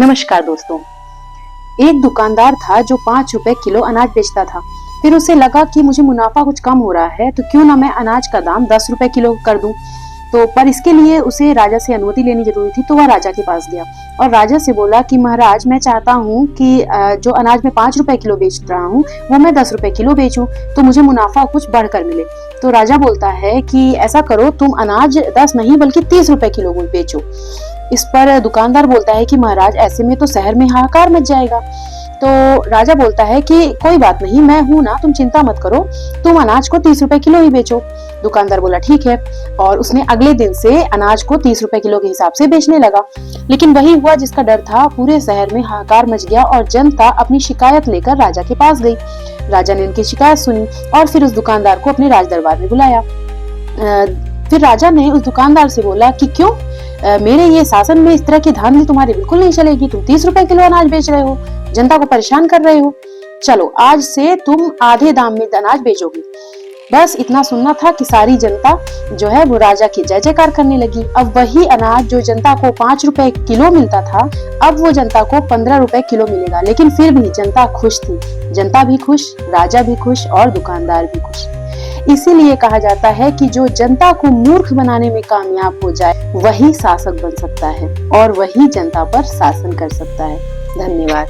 नमस्कार दोस्तों। एक दुकानदार था जो 5 रुपए किलो अनाज बेचता था। फिर उसे लगा कि मुझे मुनाफा कुछ कम हो रहा है, तो क्यों ना मैं अनाज का दाम 10 रुपए किलो कर दूं। तो पर इसके लिए उसे राजा से अनुमति लेनी जरूरी थी। तो वह राजा के पास गया और राजा से बोला कि महाराज, मैं चाहता हूँ कि जो अनाज मैं 5 रुपए किलो बेच रहा हूँ वो मैं 10 रुपए किलो बेचूं, तो मुझे मुनाफा कुछ बढ़कर मिले। तो राजा बोलता है कि ऐसा करो, तुम अनाज 10 नहीं बल्कि 30 रुपए किलो बेचो। इस पर दुकानदार बोलता है कि महाराज, ऐसे में तो शहर में हाहाकार मच जाएगा। तो राजा बोलता है कि कोई बात नहीं, मैं हूं ना, तुम चिंता मत करो, तुम अनाज को 30 रुपए किलो ही बेचो। दुकानदार बोला ठीक है, और उसने अगले दिन से अनाज को 30 रुपए किलो के हिसाब से बेचने लगा। लेकिन वही हुआ जिसका डर था, पूरे शहर में हाहाकार मच गया और जनता अपनी शिकायत लेकर राजा के पास गई। राजा ने उनकी शिकायत सुनी और फिर उस दुकानदार को अपने राज दरबार में बुलाया। फिर राजा ने उस दुकानदार से बोला कि क्यों, मेरे ये शासन में इस तरह की धांधली तुम्हारी बिल्कुल नहीं चलेगी। तुम 30 रुपए किलो अनाज बेच रहे हो, जनता को परेशान कर रहे हो। चलो, आज से तुम आधे दाम में अनाज बेचोगे। बस इतना सुनना था कि सारी जनता जो है वो राजा की जय जयकार करने लगी। अब वही अनाज जो जनता को 5 रुपए किलो मिलता था, अब वो जनता को 15 रुपए किलो मिलेगा। लेकिन फिर भी जनता खुश थी। जनता भी खुश, राजा भी खुश और दुकानदार भी खुश। इसीलिए कहा जाता है कि जो जनता को मूर्ख बनाने में कामयाब हो जाए वही शासक बन सकता है और वही जनता पर शासन कर सकता है। धन्यवाद।